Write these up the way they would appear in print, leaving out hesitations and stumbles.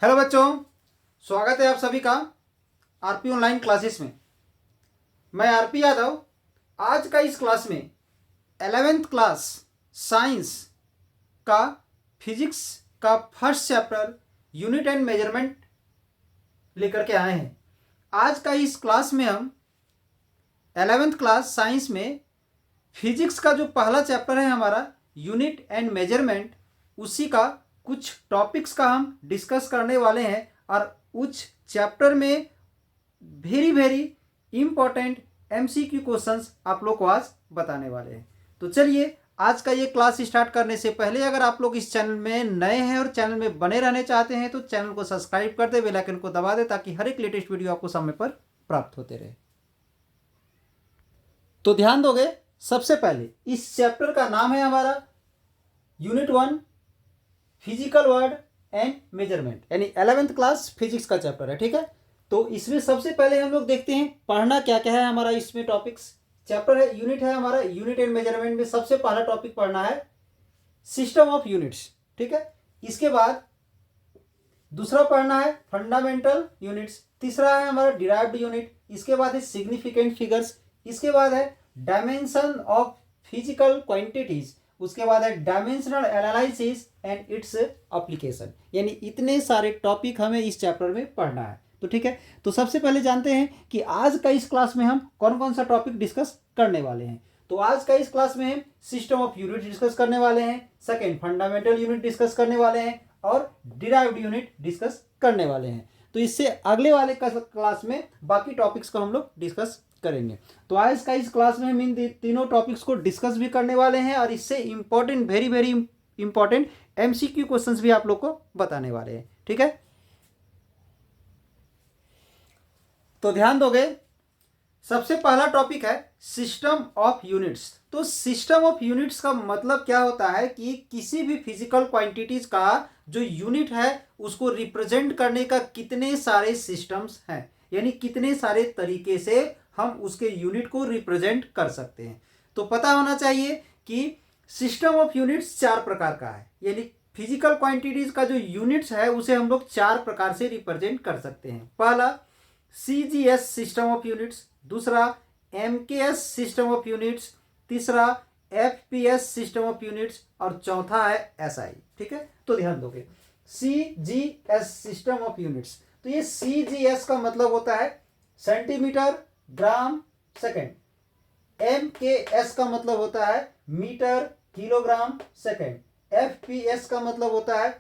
Hello बच्चों, स्वागत है आप सभी का आरपी ऑनलाइन क्लासेस में। मैं आरपी यादव। आज का इस क्लास में 11th क्लास साइंस का फिजिक्स का first chapter unit and measurement लेकर के आए हैं। आज का इस क्लास में हम 11th क्लास साइंस में फिजिक्स का जो पहला चैप्टर है हमारा यूनिट एंड मेजरमेंट, उसी का कुछ टॉपिक्स का हम डिस्कस करने वाले हैं और उस चैप्टर में very very important MCQ questions आप लोग को आज बताने वाले हैं। तो चलिए आज का ये क्लास स्टार्ट करने से पहले अगर आप लोग इस चैनल में नए हैं और चैनल में बने रहने चाहते हैं तो चैनल को सब्सक्राइब कर दे, बेल आइकन को दबा दे ताकि हर एक लेटेस्ट वीडियो आपको समय पर प्राप्त होते रहे। तो ध्यान दोगे, सबसे पहले इस चैप्टर का नाम है हमारा unit 1 physical word and measurement, यानी 11th क्लास फिजिक्स का चैप्टर है। ठीक है, तो इसमें सबसे पहले हम लोग देखते हैं पढ़ना क्या क्या है हमारा। इसमें टॉपिक्स चैप्टर है, यूनिट है हमारा यूनिट एंड मेजरमेंट में सबसे पहला टॉपिक पढ़ना है सिस्टम ऑफ यूनिट्स। ठीक है, इसके बाद दूसरा पढ़ना है फंडामेंटल यूनिट्स, तीसरा है हमारा डिराइव्ड यूनिट, इसके बाद है सिग्निफिकेंट फिगर्स, इसके बाद है डायमेंशन ऑफ फिजिकल क्वांटिटीज, उसके बाद है dimensional analysis and its application. यानी इतने सारे टॉपिक हमें इस चैप्टर में पढ़ना है। तो ठीक है, तो सबसे पहले जानते हैं कि आज का इस क्लास में हम कौन कौन सा टॉपिक डिस्कस करने वाले हैं। तो आज का इस क्लास में हम सिस्टम ऑफ यूनिट डिस्कस करने वाले हैं, सेकेंड फंडामेंटल यूनिट डिस्कस करने वाले हैं और डिराइव्ड यूनिट डिस्कस करने वाले हैं। तो इससे अगले वाले क्लास में बाकी टॉपिक्स को हम लोग डिस्कस करेंगे। तो आज का इस क्लास में हम इन तीनों टॉपिक्स को डिस्कस भी करने वाले हैं और इससे important very very important MCQ questions भी आप लोग को बताने वाले हैं। ठीक है, तो ध्यान दोगे, सबसे पहला टॉपिक है सिस्टम ऑफ यूनिट्स। तो सिस्टम ऑफ यूनिट्स का मतलब क्या होता है कि किसी भी फिजिकल क्वांटिटीज का जो यूनिट है उसको रिप्रेजेंट करने का कितने सारे सिस्टम्स हैं, यानी कितने सारे तरीके से हम उसके यूनिट को रिप्रेजेंट कर सकते हैं। तो पता होना चाहिए कि सिस्टम ऑफ यूनिट्स 4 प्रकार का है, यानी फिजिकल क्वांटिटीज का जो यूनिट्स है उसे हम लोग 4 प्रकार से रिप्रेजेंट कर सकते हैं। पहला CGS सिस्टम ऑफ यूनिट्स, दूसरा MKS सिस्टम ऑफ यूनिट्स, तीसरा FPS सिस्टम ऑफ यूनिट्स और चौथा है SI। ठीक है, तो ध्यान दोगे CGS सिस्टम ऑफ यूनिट्स। तो ये CGS का मतलब होता है सेंटीमीटर ग्राम सेकेंड, MKS का मतलब होता है मीटर किलोग्राम सेकेंड, FPS का मतलब होता है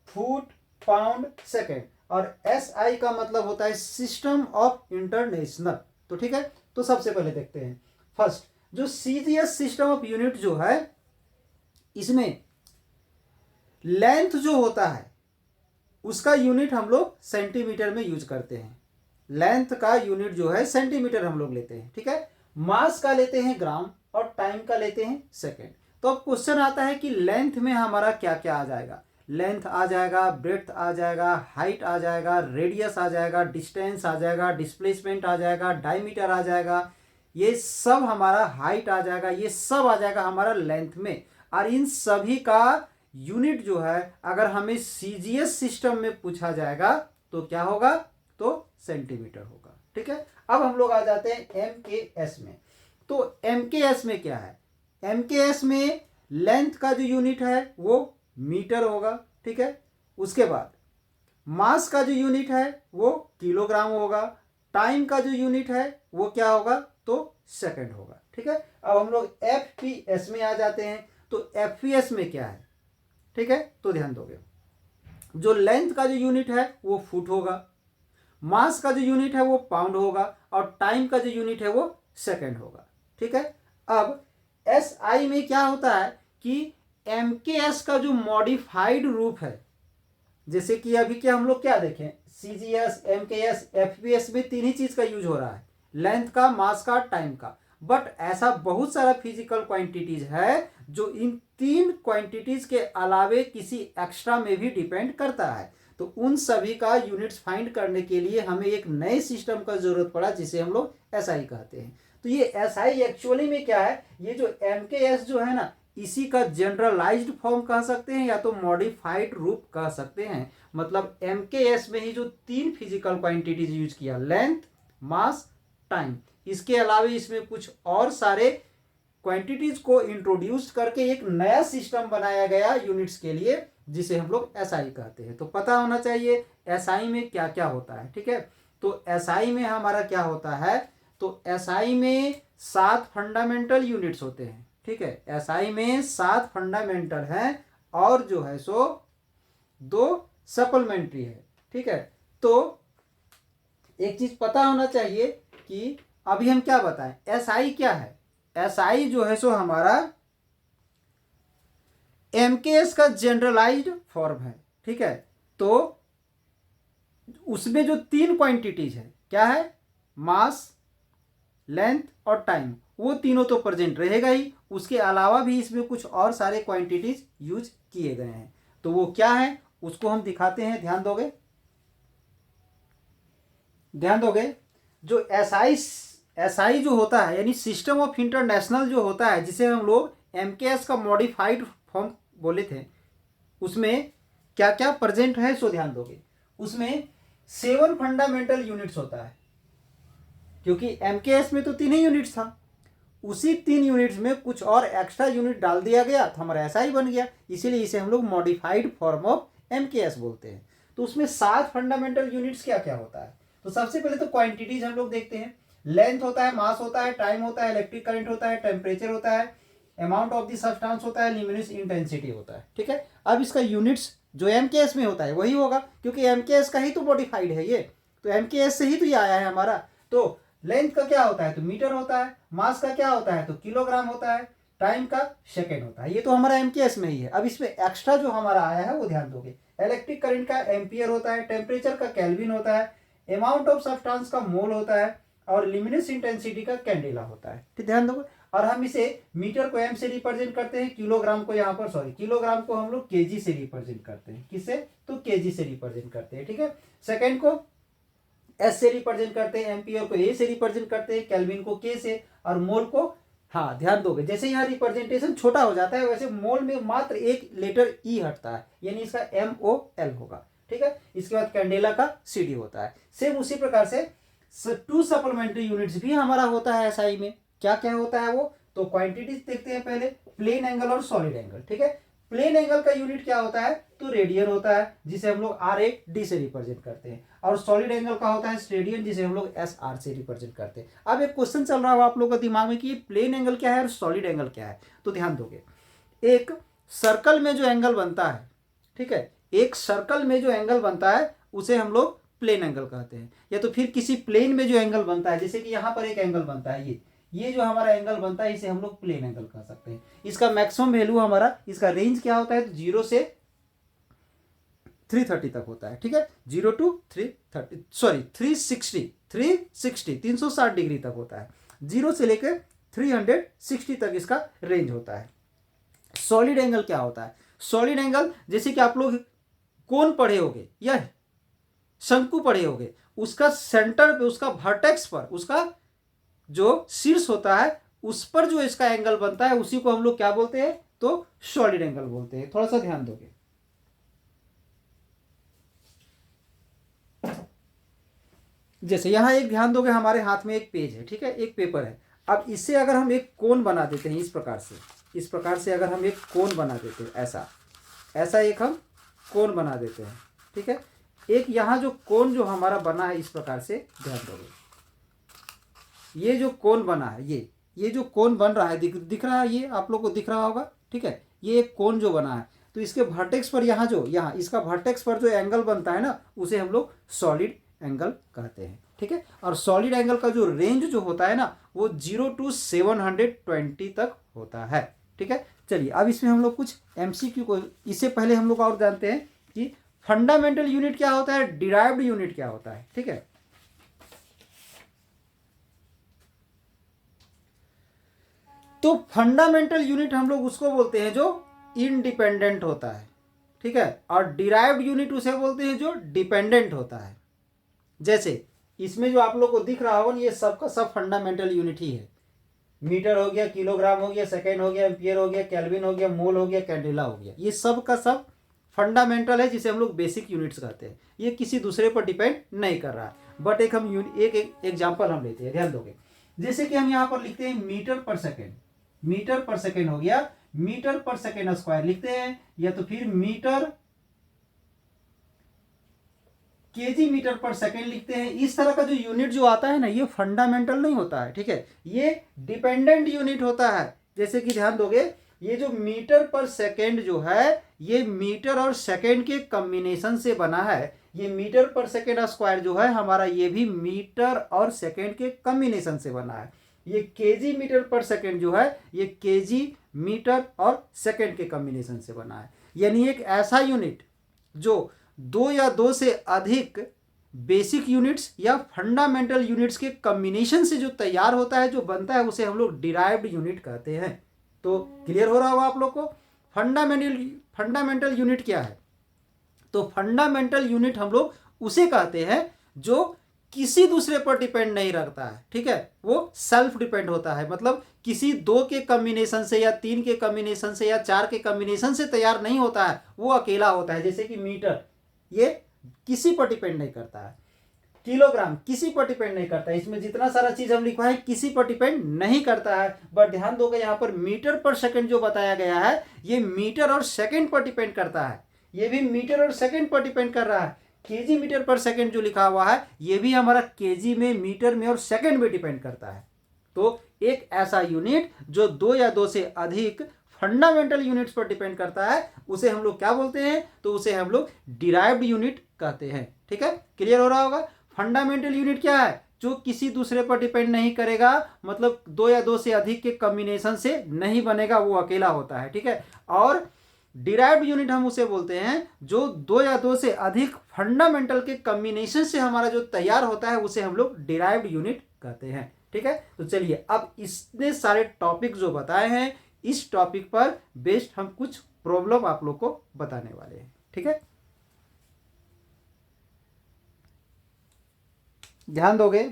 फुट पाउंड सेकेंड और SI का मतलब होता है सिस्टम ऑफ इंटरनेशनल। तो ठीक है, तो सबसे पहले देखते हैं फर्स्ट जो CGS सिस्टम ऑफ यूनिट जो है, इसमें लेंथ जो होता है उसका यूनिट हम लोग सेंटीमीटर में यूज करते हैं। लेंथ का यूनिट जो है सेंटीमीटर हम लोग लेते हैं। ठीक है, मास का लेते हैं ग्राम और टाइम का लेते हैं सेकेंड। तो अब क्वेश्चन आता है कि लेंथ में हमारा क्या क्या आ जाएगा। लेंथ आ जाएगा, ब्रेड्थ आ जाएगा, हाइट आ जाएगा, रेडियस आ जाएगा, डिस्टेंस आ जाएगा, डिस्प्लेसमेंट आ जाएगा, डायमीटर आ जाएगा, ये सब हमारा हाइट आ जाएगा, ये सब आ जाएगा हमारा लेंथ में। और इन सभी का यूनिट जो है अगर हमें CGS सिस्टम में पूछा जाएगा तो क्या होगा, तो सेंटीमीटर होगा। ठीक है, अब हम लोग आ जाते हैं MKS में। तो MKS में क्या है, MKS में लेंथ का जो यूनिट है वो मीटर होगा। ठीक है, उसके बाद मास का जो यूनिट है वो किलोग्राम होगा, टाइम का जो यूनिट है वो क्या होगा, तो सेकंड होगा। ठीक है, अब हम लोग FPS में आ जाते हैं। तो FPS में क्या है, ठीक है, तो ध्यान दोगे, जो लेंथ का जो यूनिट है वो फुट होगा, मास का जो यूनिट है वो पाउंड होगा और टाइम का जो यूनिट है वो सेकंड होगा। ठीक है, अब SI में क्या होता है कि MKS का जो मॉडिफाइड रूप है, जैसे कि अभी क्या हम लोग क्या देखें, CGS MKS FPS में तीन ही चीज का यूज हो रहा है, लेंथ का, मास का, टाइम का। बट ऐसा बहुत सारा फिजिकल क्वांटिटीज है जो इन तीन क्वांटिटीज के अलावे किसी एक्स्ट्रा में भी डिपेंड करता है। तो उन सभी का यूनिट्स फाइंड करने के लिए हमें एक नए सिस्टम का जरूरत पड़ा जिसे हम लोग SI कहते हैं। तो ये SI एक्चुअली में क्या है, ये जो MKS जो है ना, इसी का जनरलाइज्ड फॉर्म कह सकते हैं या तो मॉडिफाइड रूप कह सकते हैं। मतलब एमकेएस में ही जो 3 फिजिकल क्वांटिटीज यूज किया, लेंथ, मास, टाइम, इसके अलावा इसमें कुछ और सारे क्वांटिटीज को इंट्रोड्यूस करके एक नया सिस्टम बनाया गया यूनिट्स के लिए, जिसे हम लोग एसआई कहते हैं। तो पता होना चाहिए एसआई में क्या क्या होता है। ठीक है, तो एसआई में हमारा क्या होता है, तो एसआई में 7 फंडामेंटल यूनिट्स होते हैं। ठीक है, एसआई में 7 फंडामेंटल हैं और जो है सो 2 सप्लीमेंट्री है। ठीक है, तो एक चीज पता होना चाहिए कि अभी हम क्या बताएं, एसआई क्या है। एसआई जो है सो हमारा एमकेएस का जनरलाइज्ड फॉर्म है। ठीक है, तो उसमें जो 3 क्वांटिटीज है, क्या है, मास, लेंथ और टाइम, वो तीनों तो प्रेजेंट रहेगा ही, उसके अलावा भी इसमें कुछ और सारे क्वांटिटीज यूज किए गए हैं। तो वो क्या है उसको हम दिखाते हैं, ध्यान दोगे, ध्यान दोगे। जो एसआई जो होता है यानी सिस्टम ऑफ इंटरनेशनल जो होता है, जिसे हम लोग एमकेएस का मॉडिफाइड फॉर्म बोले थे, उसमें क्या क्या प्रेजेंट है सो ध्यान दोगे। उसमें 7 फंडामेंटल यूनिट्स होता है, क्योंकि एमकेएस में तो 3 ही यूनिट्स था, उसी 3 यूनिट्स में कुछ और एक्स्ट्रा यूनिट डाल दिया गया तो हमारा एसआई बन गया, इसीलिए इसे हम लोग मॉडिफाइड फॉर्म ऑफ एमकेएस बोलते हैं। तो उसमें 7 फंडामेंटल यूनिट्स क्या क्या होता है, तो सबसे पहले तो क्वांटिटीज हम लोग देखते हैं। लेंथ होता है, मास होता है, टाइम होता है, इलेक्ट्रिक करंट होता है, टेम्परेचर होता है, अमाउंट ऑफ द सब्सटेंस होता है, ल्यूमिनस इंटेंसिटी होता है। ठीक है, अब इसका यूनिट्स जो एमकेएस में होता है वही होगा, क्योंकि एमकेएस का ही तो मॉडिफाइड है ये, तो एमकेएस से ही तो ये आया है हमारा। तो लेंथ का क्या होता है, तो मीटर होता है, मास का क्या होता है, तो किलोग्राम होता है, टाइम का सेकेंड होता है, ये तो हमारा एमकेएस में ही है। अब इसमें एक्स्ट्रा जो हमारा आया है वो ध्यान दोगे, इलेक्ट्रिक करंट का एम्पियर होता है, टेम्परेचर का केल्विन होता है, अमाउंट ऑफ सब्सटेंस का मोल होता है, और ल्यूमिनस इंटेंसिटी का कैंडेला होता है। ठीक, ध्यान दोगे। और हम इसे मीटर को एम से रिप्रेजेंट करते हैं, किलोग्राम को यहाँ पर किलोग्राम को हम लोग केजी से रिप्रेजेंट करते हैं, किससे, तो केजी से रिप्रेजेंट करते हैं। ठीक है, सेकेंड को एस से रिप्रेजेंट करते हैं, एम्पियर को ए से रिप्रेजेंट करते हैं, केल्विन को के से, और मोल को, हाँ ध्यान दोगे, जैसे यहाँ रिप्रेजेंटेशन छोटा हो जाता है वैसे मोल में मात्र एक लेटर ई हटता है, यानी इसका MOL होगा। ठीक है, इसके बाद कैंडेला का CD होता है। सेम उसी प्रकार से 2 सप्लीमेंट्री यूनिट्स भी हमारा होता है एसआई में। क्या क्या होता है वो, तो क्वांटिटीज देखते हैं पहले, प्लेन एंगल और सॉलिड एंगल। ठीक है, प्लेन एंगल का यूनिट क्या होता है, तो रेडियन होता है, जिसे हम लोग RAD से रिप्रेजेंट करते हैं, और सॉलिड एंगल का होता है स्टेडियन, जिसे हम लोग SR से रिप्रेजेंट करते हैं। अब एक क्वेश्चन चल रहा होगा आप लोगों के दिमाग में कि प्लेन एंगल क्या है और सॉलिड एंगल क्या है, तो ध्यान दोगे, एक सर्कल में जो एंगल बनता है, ठीक है, एक सर्कल में जो एंगल बनता है उसे हम लोग प्लेन एंगल कहते हैं। या तो फिर किसी प्लेन में जो एंगल बनता है, जैसे कि यहाँ पर एक एंगल बनता है, ये जो हमारा एंगल बनता है इसे हम लोग प्लेन एंगल कह सकते हैं। इसका मैक्सिमम वैल्यू हमारा, इसका रेंज क्या होता है, तो 0 से 330 तक होता है। ठीक है, 0 to 360 360 डिग्री तक होता है, 0 से लेकर 360 तक इसका रेंज होता है। सॉलिड एंगल क्या होता है, सॉलिड एंगल जैसे कि आप लोग कोण पढ़े होगे या शंकु पढ़े होगे, उसका सेंटर पे, उसका वर्टेक्स पर, उसका जो शीर्ष होता है उस पर जो इसका एंगल बनता है उसी को हम लोग क्या बोलते हैं, तो सॉलिड एंगल बोलते हैं। थोड़ा सा ध्यान दोगे, जैसे यहां एक ध्यान दोगे, हमारे हाथ में एक पेज है, ठीक है, एक पेपर है। अब इससे अगर हम एक कोण बना देते हैं, इस प्रकार से अगर हम एक कोण बना देते हैं, ऐसा एक हम कोण बना देते हैं। ठीक है, एक यहाँ जो कोण जो हमारा बना है इस प्रकार से, ध्यान दोगे, ये जो कोण बना है, ये जो कोण बन रहा है, दिख रहा है, ये आप लोग को दिख रहा होगा। ठीक है, ये एक कोण जो बना है, तो इसके वर्टेक्स पर यहाँ इसका वर्टेक्स पर जो एंगल बनता है ना, उसे हम लोग सॉलिड एंगल कहते हैं। ठीक है, और सॉलिड एंगल का जो रेंज जो होता है ना, वो 0 to 720 तक होता है। ठीक है, चलिए अब इसमें हम लोग कुछ MCQ को, इससे पहले हम लोग और जानते हैं कि फंडामेंटल यूनिट क्या होता है, डिराइव्ड यूनिट क्या होता है। ठीक है, तो फंडामेंटल यूनिट हम लोग उसको बोलते हैं जो इंडिपेंडेंट होता है। ठीक है, और डिराइव्ड यूनिट उसे बोलते हैं जो डिपेंडेंट होता है। जैसे इसमें जो आप लोग को दिख रहा होगा, ये सबका सब फंडामेंटल यूनिट ही है। मीटर हो गया, किलोग्राम हो गया, सेकेंड हो गया, एम्पियर हो गया, केल्विन हो गया, मोल हो गया, कैंडेला हो गया। ये सब का सब फंडामेंटल है, जिसे हम लोग बेसिक यूनिट्स कहते हैं। ये किसी दूसरे पर डिपेंड नहीं कर रहा है। बट एक हम एक एग्जाम्पल हम लेते हैं, ध्यान दोगे। जैसे कि हम यहाँ पर लिखते हैं मीटर पर सेकेंड। मीटर पर सेकेंड हो गया, मीटर पर सेकेंड स्क्वायर लिखते हैं, या तो फिर मीटर केजी मीटर पर सेकेंड लिखते हैं। इस तरह का जो यूनिट जो आता है ना, ये फंडामेंटल नहीं होता है, ठीक है, ये डिपेंडेंट यूनिट होता है। जैसे कि ध्यान दोगे, ये जो मीटर पर सेकेंड जो है, ये मीटर और सेकेंड के कॉम्बिनेशन से बना है। ये मीटर पर सेकेंड स्क्वायर जो है हमारा, ये भी मीटर और सेकेंड के कॉम्बिनेशन से बना है। ये केजी मीटर पर सेकेंड जो है, ये केजी मीटर और सेकेंड के कॉम्बिनेशन से बना है। यानी एक ऐसा यूनिट जो दो या दो से अधिक बेसिक यूनिट्स या फंडामेंटल यूनिट्स के कॉम्बिनेशन से जो तैयार होता है, जो बनता है, उसे हम लोग डिराइव्ड यूनिट कहते हैं। तो क्लियर हो रहा होगा आप लोग को। फंडामेंटल यूनिट क्या है? तो फंडामेंटल यूनिट हम लोग उसे कहते हैं जो किसी दूसरे पर डिपेंड नहीं रखता है, ठीक है, वो सेल्फ डिपेंड होता है। मतलब किसी दो के कॉम्बिनेशन से या तीन के कॉम्बिनेशन से या चार के कॉम्बिनेशन से तैयार नहीं होता है, वो अकेला होता है। जैसे कि मीटर, ये किसी पर डिपेंड नहीं करता है। किलोग्राम किसी पर डिपेंड नहीं करता है। इसमें जितना सारा चीज हम लिखवा है किसी पर डिपेंड नहीं करता है। बट ध्यान दोगे, यहाँ पर मीटर पर सेकंड जो बताया गया है, ये मीटर और सेकंड पर डिपेंड करता है। ये भी मीटर और सेकंड पर डिपेंड कर रहा है। केजी मीटर पर सेकंड जो लिखा हुआ है, ये भी हमारा केजी में, मीटर में और सेकंड में डिपेंड करता है। तो एक ऐसा यूनिट जो दो या दो से अधिक फंडामेंटल यूनिट्स पर डिपेंड करता है, उसे हम लोग क्या बोलते हैं? तो उसे हम लोग डिराइव्ड यूनिट कहते हैं। ठीक है, क्लियर हो रहा होगा। फंडामेंटल यूनिट क्या है? जो किसी दूसरे पर डिपेंड नहीं करेगा, मतलब दो या दो से अधिक के कॉम्बिनेशन से नहीं बनेगा, वो अकेला होता है। ठीक है, और डिराइव्ड यूनिट हम उसे बोलते हैं जो दो या दो से अधिक फंडामेंटल के कॉम्बिनेशन से हमारा जो तैयार होता है, उसे हम लोग डिराइव्ड यूनिट कहते हैं। ठीक है, तो चलिए अब इतने सारे टॉपिक जो बताए हैं, इस टॉपिक पर बेस्ड हम कुछ प्रॉब्लम आप लोग को बताने वाले हैं। ठीक है, ध्यान दोगे।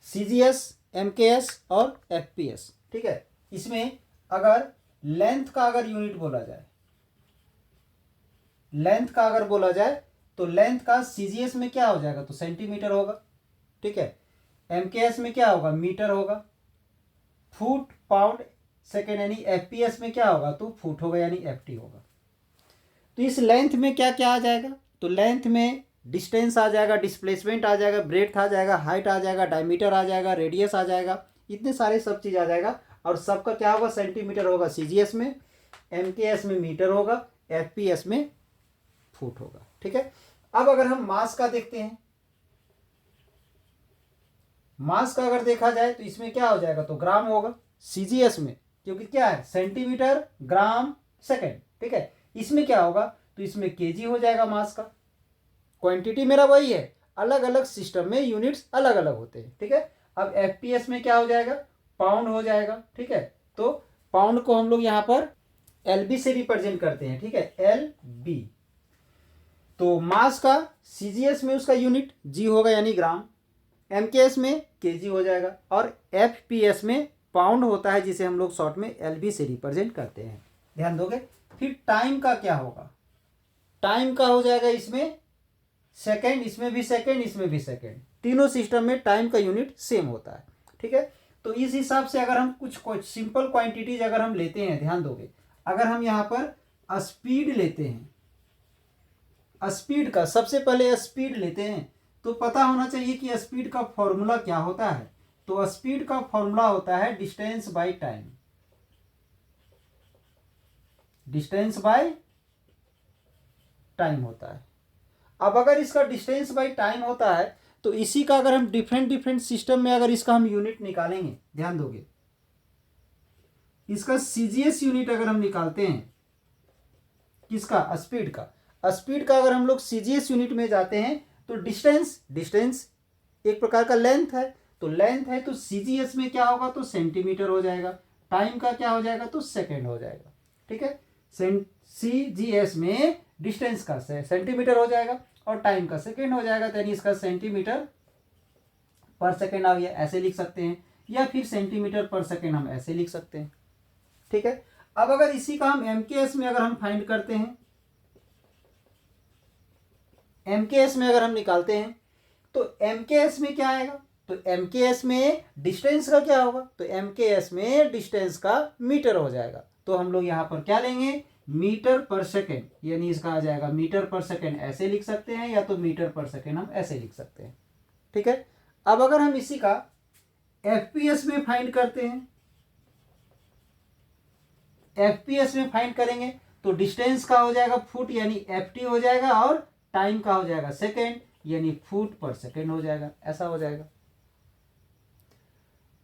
सीजीएस, एमकेएस और एफपीएस। ठीक है, इसमें अगर लेंथ का अगर यूनिट बोला जाए, लेंथ का अगर बोला जाए तो लेंथ का सीजीएस में क्या हो जाएगा? तो सेंटीमीटर होगा। ठीक है, एमकेएस में क्या होगा? मीटर होगा। फुट, पाउंड, सेकेंड, यानी एफपीएस में क्या होगा? तो फुट होगा, यानी एफटी होगा। तो इस लेंथ में क्या क्या आ जाएगा? तो लेंथ में डिस्टेंस आ जाएगा, डिस्प्लेसमेंट आ जाएगा, ब्रेड्थ आ जाएगा, हाइट आ जाएगा, डायमीटर आ जाएगा, रेडियस आ जाएगा, इतने सारे सब चीज़ आ जाएगा। और सबका क्या होगा? सेंटीमीटर होगा सीजीएस में, एमकेएस में मीटर होगा, एफपीएस में फुट होगा। ठीक है, अब अगर हम मास का देखते हैं, मास का अगर देखा जाए तो इसमें क्या हो जाएगा? तो ग्राम होगा सीजीएस में, क्योंकि क्या है? सेंटीमीटर, ग्राम, सेकेंड। ठीक है, इसमें क्या होगा? तो इसमें केजी हो जाएगा मास का। क्वांटिटी मेरा वही है, अलग अलग सिस्टम में यूनिट्स अलग अलग होते हैं। ठीक है, अब एफपीएस में क्या हो जाएगा? पाउंड हो जाएगा। ठीक है, तो पाउंड को हम लोग यहाँ पर एलबी से रिप्रेजेंट करते हैं। ठीक है, एलबी। तो मास का सीजीएस में उसका यूनिट जी होगा, यानी ग्राम। एमकेएस में केजी हो जाएगा, और एफपीएस में पाउंड होता है, जिसे हम लोग शॉर्ट में एलबी से रिप्रेजेंट करते हैं। ध्यान दोगे। फिर टाइम का क्या होगा? टाइम का हो जाएगा इसमें सेकेंड, इसमें भी सेकेंड, इसमें भी सेकेंड। तीनों सिस्टम में टाइम का यूनिट सेम होता है। ठीक है, तो इस हिसाब से अगर हम कुछ सिंपल क्वांटिटीज अगर हम लेते हैं, ध्यान दोगे, अगर हम यहाँ पर स्पीड लेते हैं, स्पीड का सबसे पहले स्पीड लेते हैं, तो पता होना चाहिए कि स्पीड का फॉर्मूला क्या होता है। तो स्पीड का फॉर्मूला होता है distance by time. Distance by time होता है। अब अगर इसका डिस्टेंस बाय टाइम होता है, तो इसी का अगर हम डिफरेंट डिफरेंट सिस्टम में अगर इसका हम यूनिट निकालेंगे, ध्यान दोगे, इसका सीजीएस यूनिट अगर हम निकालते हैं, किसका? स्पीड का। स्पीड का अगर हम लोग सीजीएस यूनिट में जाते हैं, तो डिस्टेंस, डिस्टेंस एक प्रकार का लेंथ है, तो लेंथ है तो सीजीएस में क्या होगा, तो सेंटीमीटर हो जाएगा। टाइम का क्या हो जाएगा, तो सेकेंड हो जाएगा। ठीक है, सीजीएस में डिस्टेंस का सेंटीमीटर हो जाएगा और टाइम का सेकेंड हो जाएगा, यानी इसका सेंटीमीटर पर सेकेंड आप ये ऐसे लिख सकते हैं, या फिर सेंटीमीटर पर सेकेंड हम ऐसे लिख सकते हैं। ठीक है, अब अगर इसी का हम एमकेएस में अगर हम फाइंड करते हैं, एमकेएस में अगर हम निकालते हैं तो एमकेएस में क्या आएगा, तो एमकेएस में डिस्टेंस का क्या होगा, तो एमकेएस में डिस्टेंस का मीटर हो जाएगा। तो हम लोग यहाँ पर क्या लेंगे, मीटर पर सेकेंड, यानी इसका आ जाएगा मीटर पर सेकेंड ऐसे लिख सकते हैं, या तो मीटर पर सेकेंड हम ऐसे लिख सकते हैं। ठीक है, अब अगर हम इसी का एफपीएस में फाइंड करते हैं, एफपीएस में फाइंड करेंगे तो डिस्टेंस का हो जाएगा फुट, यानी एफटी हो जाएगा, और टाइम का हो जाएगा सेकेंड, यानी फुट पर सेकेंड हो जाएगा, ऐसा हो जाएगा।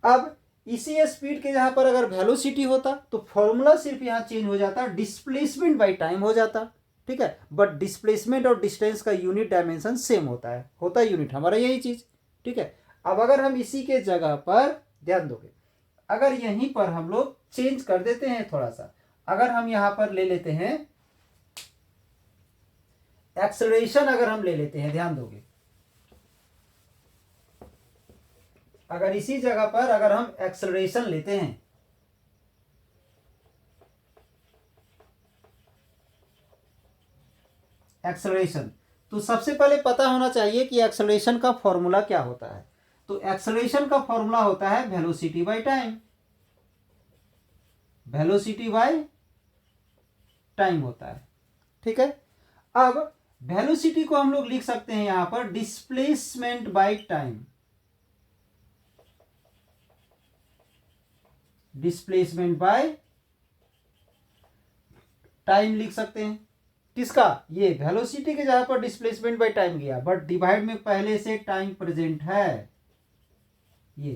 अब इसी स्पीड के जहां पर अगर वेलोसिटी होता तो फॉर्मूला सिर्फ यहां चेंज हो जाता, डिस्प्लेसमेंट बाय टाइम हो जाता। ठीक है, बट डिस्प्लेसमेंट और डिस्टेंस का यूनिट डायमेंशन सेम होता है, यूनिट हमारा यही चीज। ठीक है, अब अगर हम इसी के जगह पर ध्यान दोगे, अगर यहीं पर हम लोग चेंज कर देते हैं थोड़ा सा, अगर हम यहां पर ले लेते हैं एक्सेलरेशन, अगर हम ले लेते हैं, ध्यान दोगे, अगर इसी जगह पर अगर हम एक्सेलरेशन लेते हैं, एक्सेलरेशन, तो सबसे पहले पता होना चाहिए कि एक्सेलरेशन का फॉर्मूला क्या होता है। तो एक्सेलरेशन का फॉर्मूला होता है velocity by time, velocity by time होता है। ठीक है, अब वेलोसिटी को हम लोग लिख सकते हैं यहां पर displacement by time, displacement by time लिख सकते हैं। किसका, ये वेलोसिटी के जहां पर डिस्प्लेसमेंट बाय टाइम गया, बट डिवाइड में पहले से टाइम प्रेजेंट है ये।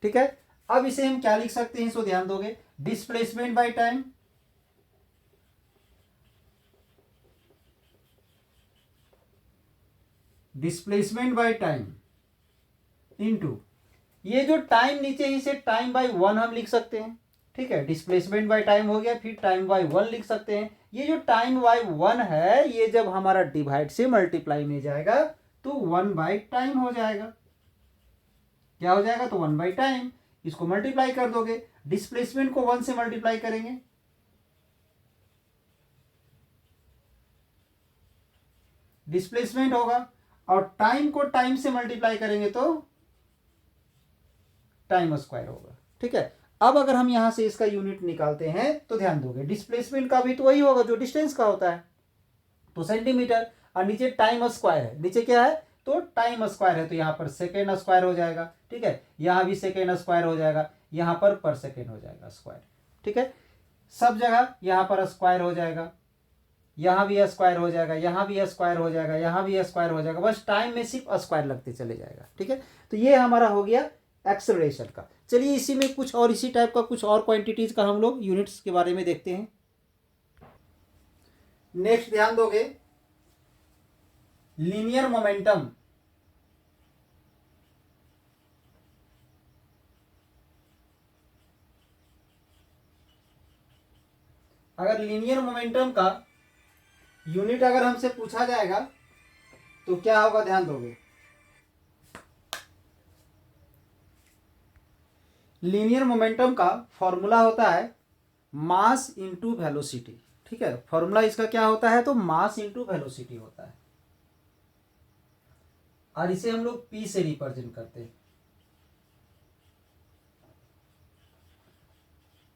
ठीक है, अब इसे हम क्या लिख सकते हैं, इसको ध्यान दोगे, displacement by time displacement by time into ये जो टाइम नीचे ही से टाइम बाय वन हम लिख सकते हैं। ठीक है, डिस्प्लेसमेंट बाय टाइम हो गया, फिर टाइम बाय वन लिख सकते हैं। ये जो टाइम बाय वन है, ये जब हमारा डिवाइड से मल्टीप्लाई में जाएगा तो वन बाय टाइम हो जाएगा। क्या हो जाएगा, तो वन बाय टाइम, इसको मल्टीप्लाई कर दोगे, डिस्प्लेसमेंट को वन से मल्टीप्लाई करेंगे, डिस्प्लेसमेंट होगा, और टाइम को टाइम से मल्टीप्लाई करेंगे तो टाइम स्क्वायर होगा। ठीक है, अब अगर हम यहां से इसका यूनिट निकालते हैं तो ध्यान दोगे, डिस्प्लेसमेंट का भी तो वही होगा जो डिस्टेंस का होता है, तो सेंटीमीटर, और नीचे टाइम स्क्वायर है, नीचे क्या है, तो टाइम स्क्वायर है, तो यहां पर सेकेंड स्क्वायर हो जाएगा। ठीक है, यहां भी सेकेंड स्क्वायर हो जाएगा, यहां पर सेकेंड हो जाएगा स्क्वायर। ठीक है, सब जगह यहां पर स्क्वायर हो जाएगा, यहां भी स्क्वायर हो जाएगा, यहां भी स्क्वायर हो जाएगा, यहां भी स्क्वायर हो जाएगा, बस टाइम में सिर्फ स्क्वायर लगते चले जाएगा। ठीक है, तो ये हमारा हो गया एक्सेलरेशन का। चलिए इसी में कुछ और इसी टाइप का कुछ और क्वांटिटीज का हम लोग यूनिट्स के बारे में देखते हैं। नेक्स्ट ध्यान दोगे, लीनियर मोमेंटम। अगर लीनियर मोमेंटम का यूनिट अगर हमसे पूछा जाएगा तो क्या होगा, ध्यान दोगे, लीनियर मोमेंटम का फॉर्मूला होता है मास इंटू वेलोसिटी। ठीक है, फॉर्मूला इसका क्या होता है, तो मास इंटू वेलोसिटी होता है, और इसे हम लोग पी से रिप्रेजेंट करते हैं,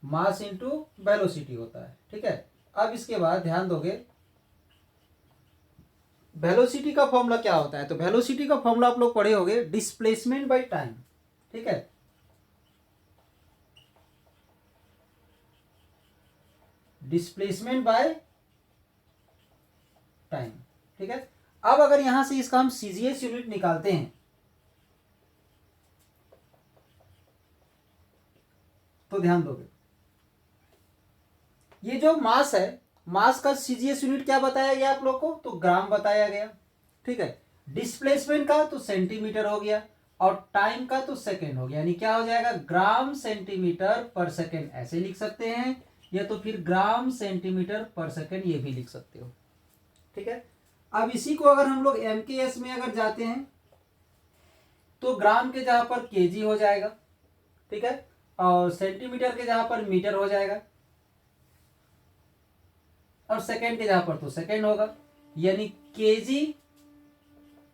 मास इंटू वेलोसिटी होता है। ठीक है, अब इसके बाद ध्यान दोगे, वेलोसिटी का फॉर्मूला क्या होता है, तो वेलोसिटी का फॉर्मूला आप लोग पढ़े होंगे, डिस्प्लेसमेंट बाय टाइम। ठीक है, डिस्प्लेसमेंट बाय टाइम। ठीक है, अब अगर यहां से इसका हम सीजीएस यूनिट निकालते हैं तो ध्यान दोगे, ये जो मास है, मास का सीजीएस यूनिट क्या बताया गया आप लोग को, तो ग्राम बताया गया। ठीक है, डिस्प्लेसमेंट का तो सेंटीमीटर हो गया, और टाइम का तो सेकेंड हो गया, यानी क्या हो जाएगा, ग्राम सेंटीमीटर पर सेकेंड ऐसे लिख सकते हैं, या तो फिर ग्राम सेंटीमीटर पर सेकेंड ये भी लिख सकते हो। ठीक है, अब इसी को अगर हम लोग एमकेएस में अगर जाते हैं तो ग्राम के जगह पर केजी हो जाएगा, ठीक है, और सेंटीमीटर के जगह पर मीटर हो जाएगा, और सेकेंड के जगह पर तो सेकेंड होगा, यानी केजी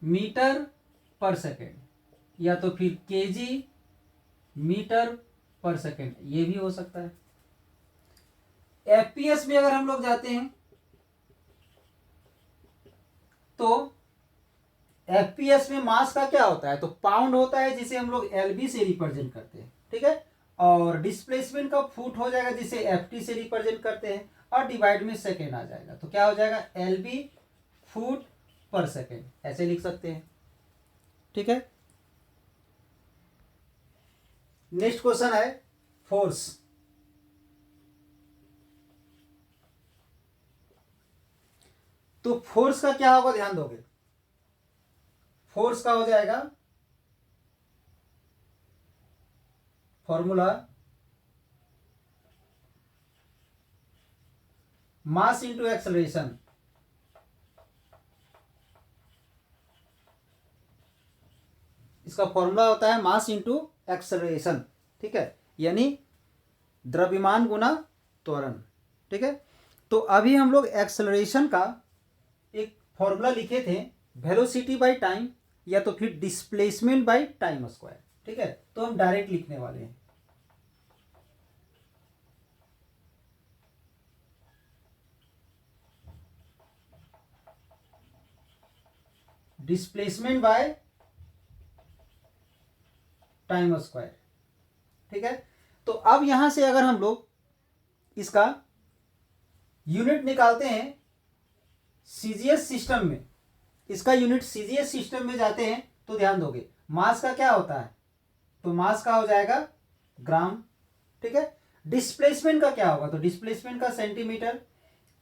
मीटर पर सेकेंड, या तो फिर केजी मीटर पर सेकेंड ये भी हो सकता है। एफपीएस में अगर हम लोग जाते हैं तो एफपीएस में मास का क्या होता है, तो पाउंड होता है, जिसे हम लोग एलबी से रिप्रेजेंट करते हैं, ठीक है, और डिस्प्लेसमेंट का फुट हो जाएगा, जिसे एफटी से रिप्रेजेंट करते हैं, और डिवाइड में सेकेंड आ जाएगा, तो क्या हो जाएगा, एलबी फुट पर सेकेंड ऐसे लिख सकते हैं। ठीक है, नेक्स्ट क्वेश्चन है फोर्स। तो फोर्स का क्या होगा, ध्यान दोगे, फोर्स का हो जाएगा फॉर्मूला मास इंटू एक्सेलरेशन। इसका फॉर्मूला होता है मास इंटू एक्सेलरेशन, ठीक है, यानी द्रव्यमान गुना त्वरण। ठीक है, तो अभी हम लोग एक्सेलरेशन का एक फॉर्मूला लिखे थे, वेलोसिटी बाय टाइम या तो फिर डिस्प्लेसमेंट बाय टाइम स्क्वायर। ठीक है, तो हम डायरेक्ट लिखने वाले हैं, डिस्प्लेसमेंट बाय टाइम स्क्वायर। ठीक है, तो अब यहां से अगर हम लोग इसका यूनिट निकालते हैं सीजीएस सिस्टम में, इसका यूनिट सीजीएस सिस्टम में जाते हैं तो ध्यान दोगे मास का क्या होता है, तो मास का हो जाएगा ग्राम। ठीक है, डिस्प्लेसमेंट का क्या होगा, तो डिस्प्लेसमेंट का सेंटीमीटर,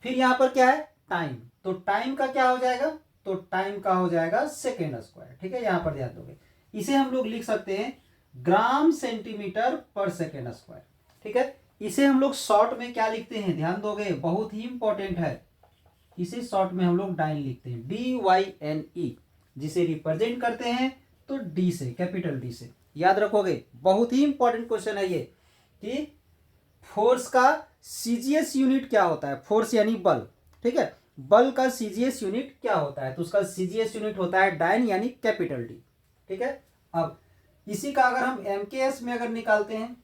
फिर यहां पर क्या है टाइम, तो टाइम का क्या हो जाएगा, तो टाइम का हो जाएगा सेकेंड स्क्वायर। ठीक है, यहां पर ध्यान दोगे, इसे हम लोग लिख सकते हैं ग्राम सेंटीमीटर पर सेकेंड स्क्वायर। ठीक है, इसे हम लोग शॉर्ट में क्या लिखते हैं, ध्यान दोगे बहुत ही इंपॉर्टेंट है, इसे शॉर्ट में हम लोग डाइन लिखते हैं, DYNE, जिसे रिप्रेजेंट करते हैं तो डी से, कैपिटल डी से, याद रखोगे, बहुत ही इंपॉर्टेंट क्वेश्चन है ये, कि फोर्स का सीजीएस यूनिट क्या होता है, फोर्स यानी बल। ठीक है, बल का सीजीएस यूनिट क्या होता है, तो उसका सीजीएस यूनिट होता है डाइन यानी कैपिटल डी। ठीक है, अब इसी का अगर हम एमकेएस में अगर निकालते हैं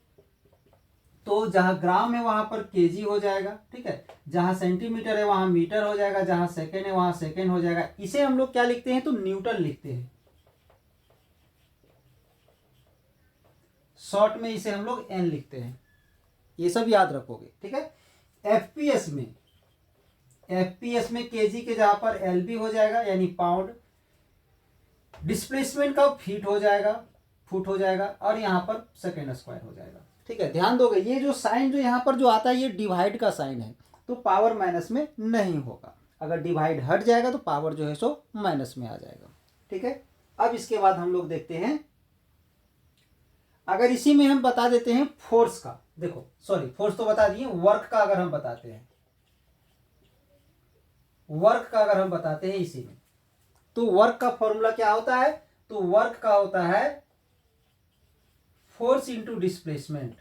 तो जहां ग्राम है वहां पर केजी हो जाएगा, ठीक है, जहां सेंटीमीटर है वहां मीटर हो जाएगा, जहां सेकेंड है वहां सेकेंड हो जाएगा, इसे हम लोग क्या लिखते हैं, तो न्यूटन लिखते हैं, शॉर्ट में इसे हम लोग एन लिखते हैं, ये सब याद रखोगे। ठीक है, एफपीएस में केजी के जहां पर एलबी हो जाएगा यानी पाउंड, डिस्प्लेसमेंट का फीट हो जाएगा, फुट हो जाएगा, और यहां पर सेकेंड स्क्वायर हो जाएगा। ठीक है, ध्यान दोगे ये जो साइन जो यहाँ पर जो आता है ये डिवाइड का साइन है, तो पावर माइनस में नहीं होगा, अगर डिवाइड हट जाएगा तो पावर जो है सो माइनस में आ जाएगा। ठीक है, अब इसके बाद हम लोग देखते हैं, अगर इसी में हम बता देते हैं फोर्स का, देखो सॉरी फोर्स तो बता दिए, वर्क का अगर हम बताते हैं, वर्क का अगर हम बताते हैं इसी में, तो वर्क का फॉर्मूला क्या होता है, तो वर्क का होता है फोर्स इंटू डिस्प्लेसमेंट।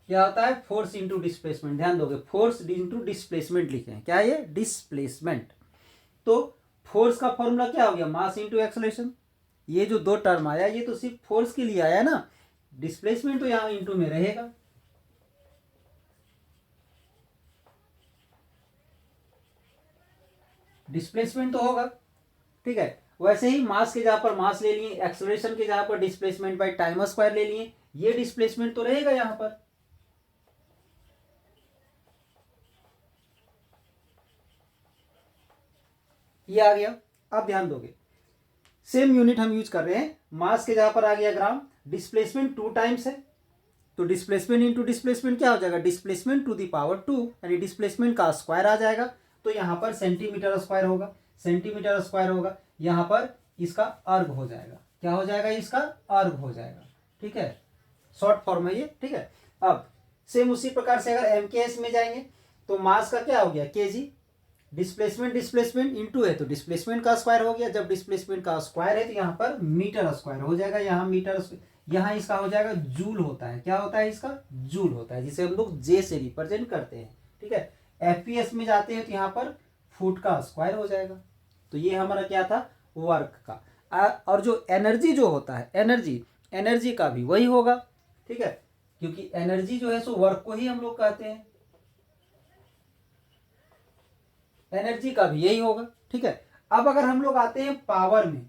क्या होता है, फोर्स इंटू डिस्प्लेसमेंट, ध्यान दोगे फोर्स इंटू डिस्प्लेसमेंट लिखे हैं, क्या है ये, डिस्प्लेसमेंट। तो फोर्स का फॉर्मूला क्या हो गया, मास इंटू एक्सेलरेशन, ये जो दो टर्म आया ये तो सिर्फ फोर्स के लिए आया ना, डिस्प्लेसमेंट तो यहां इंटू में रहेगा। डिस्प्लेसमेंट तो होगा, ठीक है, वैसे ही मास के जहां पर मास ले लिए, एक्सेलरेशन के जहां पर डिस्प्लेसमेंट बाय टाइम स्क्वायर ले लिए, ये डिस्प्लेसमेंट तो रहेगा यहां पर। ये आ गया, अब ध्यान दोगे सेम यूनिट हम यूज कर रहे हैं, मास के जहां पर आ गया ग्राम, डिस्प्लेसमेंट 2 टाइम्स है, तो डिस्प्लेसमेंट इंटू डिस्प्लेसमेंट क्या हो जाएगा, डिस्प्लेसमेंट टू द पावर 2, यानी डिस्प्लेसमेंट का स्क्वायर आ जाएगा, तो यहाँ पर सेंटीमीटर स्क्वायर होगा, सेंटीमीटर स्क्वायर होगा, यहाँ पर इसका अर्ग हो जाएगा, क्या हो जाएगा, इसका अर्ग हो जाएगा, ठीक है, शॉर्ट फॉर्म है ये, ठीक है। अब सेम उसी प्रकार से अगर MKS में जाएंगे तो मास का क्या हो गया केजी, डिस्प्लेसमेंट डिस्प्लेसमेंट इनटू है तो डिस्प्लेसमेंट का स्क्वायर हो गया, जब डिस्प्लेसमेंट का स्क्वायर है तो यहाँ पर मीटर स्क्वायर हो जाएगा, यहाँ मीटर, यहाँ इसका हो जाएगा जूल होता है, क्या होता है इसका, जूल होता है, जिसे हम लोग जे से रिप्रेजेंट करते हैं, ठीक है। FPS में जाते हैं तो यहाँ पर फुट का स्क्वायर हो जाएगा। तो ये हमारा क्या था, वर्क का। और जो एनर्जी जो होता है, एनर्जी का भी वही होगा, ठीक है, क्योंकि एनर्जी जो है सो वर्क को ही हम लोग कहते हैं, एनर्जी का भी यही होगा, ठीक है। अब अगर हम लोग आते हैं पावर में,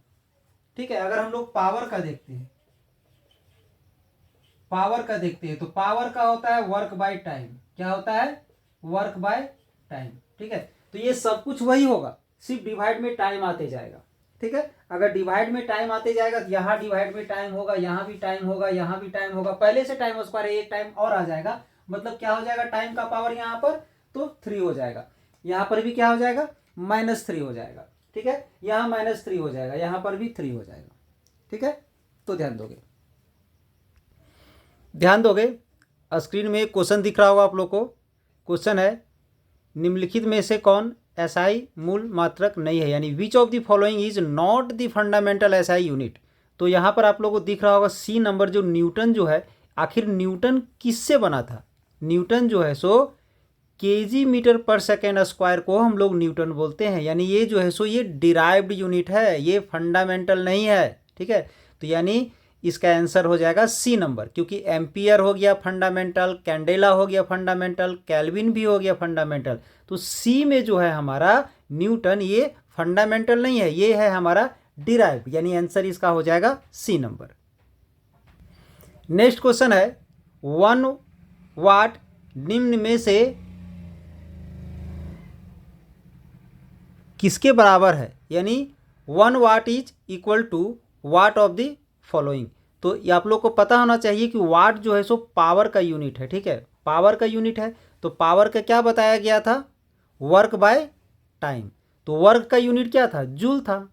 ठीक है, अगर हम लोग पावर का देखते हैं, तो पावर का होता है वर्क बाय टाइम, क्या होता है, वर्क बाय टाइम, ठीक है। तो ये सब कुछ वही होगा, सिर्फ डिवाइड में टाइम आते जाएगा, ठीक है। अगर डिवाइड में टाइम आते जाएगा तो यहाँ डिवाइड में टाइम होगा, यहाँ भी टाइम होगा, यहाँ भी टाइम होगा, पहले से टाइम स्क्वायर एक टाइम और आ जाएगा, मतलब क्या हो जाएगा, टाइम का पावर यहाँ पर तो 3 हो जाएगा, यहाँ पर भी क्या हो जाएगा, -3 हो जाएगा, ठीक है, यहाँ -3 हो जाएगा, यहाँ पर भी 3 हो जाएगा, ठीक है। तो ध्यान दोगे स्क्रीन में एक क्वेश्चन दिख रहा होगा आप लोग को। क्वेश्चन है निम्नलिखित में से कौन SI मूल मात्रक नहीं है, यानी विच of the following is not the fundamental SI unit. तो यहाँ पर आप लोग को दिख रहा होगा C नंबर, जो न्यूटन जो है, आखिर न्यूटन किससे बना था, न्यूटन जो है सो केजी मीटर पर सेकेंड स्क्वायर को हम लोग न्यूटन बोलते हैं, यानी ये जो है सो ये डिराइव्ड यूनिट है, ये फंडामेंटल नहीं है, ठीक है। तो यानी इसका आंसर हो जाएगा C नंबर, क्योंकि एम्पियर हो गया फंडामेंटल, कैंडेला हो गया फंडामेंटल, केल्विन भी हो गया फंडामेंटल, तो C में जो है हमारा न्यूटन ये फंडामेंटल नहीं है, ये है हमारा डिराइव्ड, यानी आंसर इसका हो जाएगा C नंबर। नेक्स्ट क्वेश्चन है 1 वाट निम्न में से किसके बराबर है, यानी 1 watt is equal to watt of the following. तो ये आप लोग को पता होना चाहिए कि वाट जो है सो पावर का यूनिट है, ठीक है, पावर का यूनिट है। तो पावर का क्या बताया गया था, वर्क बाय टाइम, तो वर्क का यूनिट क्या था, जूल था,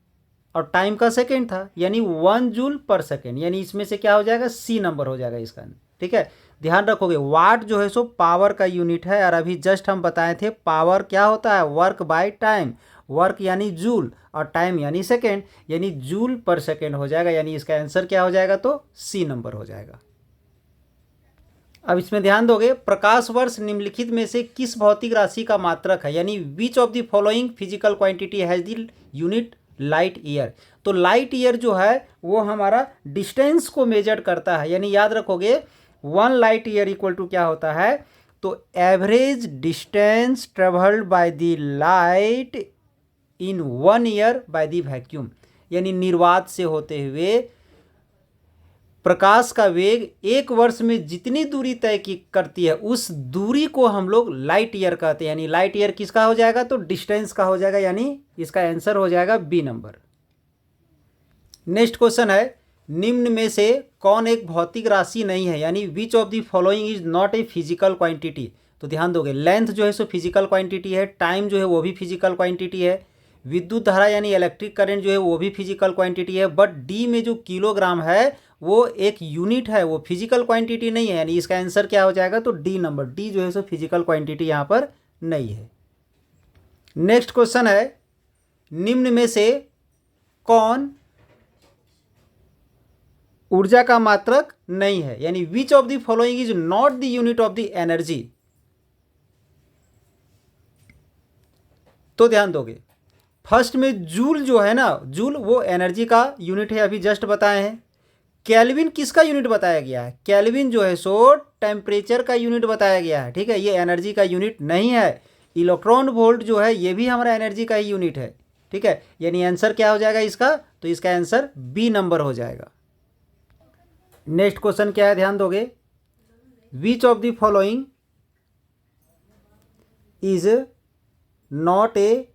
और टाइम का सेकेंड था, यानी 1 जूल पर सेकेंड, यानी इसमें से क्या हो जाएगा, C नंबर हो जाएगा इसका, ठीक है। ध्यान रखोगे वाट जो है सो पावर का यूनिट है, और अभी जस्ट हम बताए थे पावर क्या होता है, वर्क बाय टाइम, वर्क यानी जूल और टाइम यानी सेकेंड, यानी जूल पर सेकेंड हो जाएगा, यानी इसका आंसर क्या हो जाएगा, तो C नंबर हो जाएगा। अब इसमें ध्यान दोगे प्रकाश वर्ष निम्नलिखित में से किस भौतिक राशि का मात्रक है, यानी विच of the following physical quantity has the unit light year. तो लाइट ईयर जो है वो हमारा डिस्टेंस को मेजर करता है, यानी याद रखोगे 1 लाइट ईयर इक्वल टू क्या होता है, तो average distance travelled by the light in 1 year by the vacuum, यानी निर्वात से होते हुए प्रकाश का वेग 1 वर्ष में जितनी दूरी तय करती है उस दूरी को हम लोग लाइट ईयर कहते हैं, यानी लाइट ईयर किसका हो जाएगा, तो डिस्टेंस का हो जाएगा, यानी इसका आंसर हो जाएगा B नंबर। नेक्स्ट क्वेश्चन है निम्न में से कौन एक भौतिक राशि नहीं है, यानी विच of the following is not a physical quantity. तो ध्यान दोगे लेंथ जो है सो फिजिकल क्वांटिटी है, टाइम जो है वो भी फिजिकल क्वांटिटी है, विद्युत धारा यानी इलेक्ट्रिक करंट जो है वो भी फिजिकल क्वांटिटी है, बट डी में जो किलोग्राम है वो एक यूनिट है, वो फिजिकल क्वांटिटी नहीं है, यानी इसका आंसर क्या हो जाएगा, तो D नंबर, D जो है सो फिजिकल क्वांटिटी यहाँ पर नहीं है। नेक्स्ट क्वेश्चन है निम्न में से कौन ऊर्जा का मात्रक नहीं है, यानी विच of the following is not the unit of the energy. तो ध्यान दोगे फर्स्ट में जूल जो है ना, जूल वो एनर्जी का यूनिट है, अभी जस्ट बताए हैं। केल्विन किसका यूनिट बताया गया है, केल्विन जो है सो टेम्परेचर का यूनिट बताया गया है, ठीक है, ये एनर्जी का यूनिट नहीं है। इलेक्ट्रॉन वोल्ट जो है ये भी हमारा एनर्जी का ही यूनिट है, ठीक है, यानी आंसर क्या हो जाएगा इसका, तो इसका आंसर B नंबर हो जाएगा। नेक्स्ट क्वेश्चन क्या है, ध्यान दोगे विच of the following is not a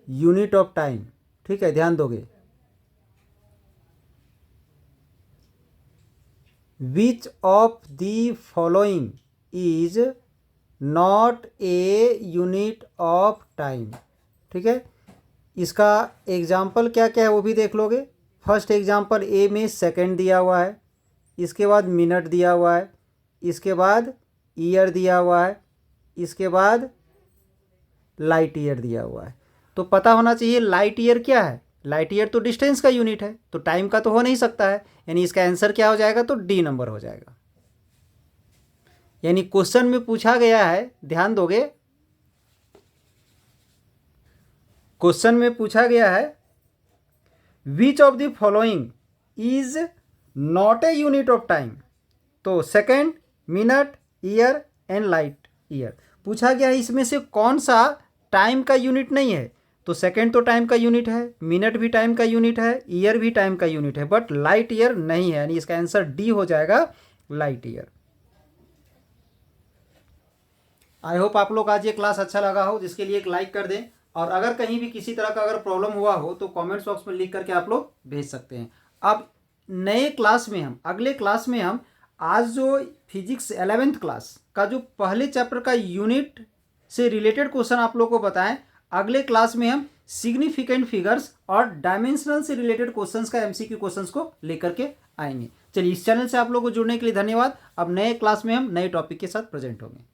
unit of time, ठीक है, ध्यान दोगे विच of the following is not a unit of time. ठीक है, इसका एग्जाम्पल क्या क्या है वो भी देख लोगे। फर्स्ट एग्जाम्पल ए में सेकंड दिया हुआ है, इसके बाद मिनट दिया हुआ है, इसके बाद ईयर दिया हुआ है, इसके बाद लाइट ईयर दिया हुआ है। तो पता होना चाहिए लाइट ईयर क्या है। लाइट ईयर तो डिस्टेंस का यूनिट है, तो टाइम का तो हो नहीं सकता है, यानी इसका आंसर क्या हो जाएगा, तो डी नंबर हो जाएगा। यानी क्वेश्चन में पूछा गया है, ध्यान दोगे, क्वेश्चन में पूछा गया है which of the following is not a unit of time. तो second, minute, year and light year पूछा गया है, इसमें से कौन सा टाइम का यूनिट नहीं है। तो सेकेंड तो टाइम का यूनिट है, मिनट भी टाइम का यूनिट है, ईयर भी टाइम का यूनिट है, बट लाइट ईयर नहीं है, यानी इसका आंसर डी हो जाएगा, लाइट ईयर। आई होप आप लोग आज ये क्लास अच्छा लगा हो, जिसके लिए एक लाइक कर दें, और अगर कहीं भी किसी तरह का अगर प्रॉब्लम हुआ हो तो कमेंट्स बॉक्स में लिख करके आप लोग भेज सकते हैं। अब नए क्लास में हम, अगले क्लास में हम आज जो फिजिक्स 11th क्लास का जो पहले चैप्टर का यूनिट से रिलेटेड क्वेश्चन आप लोग को बताएं, अगले क्लास में हम सिग्निफिकेंट फिगर्स और डायमेंशनल से रिलेटेड क्वेश्चंस का एमसीक्यू क्वेश्चंस को लेकर के आएंगे। चलिए, इस चैनल से आप लोगों को जुड़ने के लिए धन्यवाद। अब नए क्लास में हम नए टॉपिक के साथ प्रेजेंट होंगे।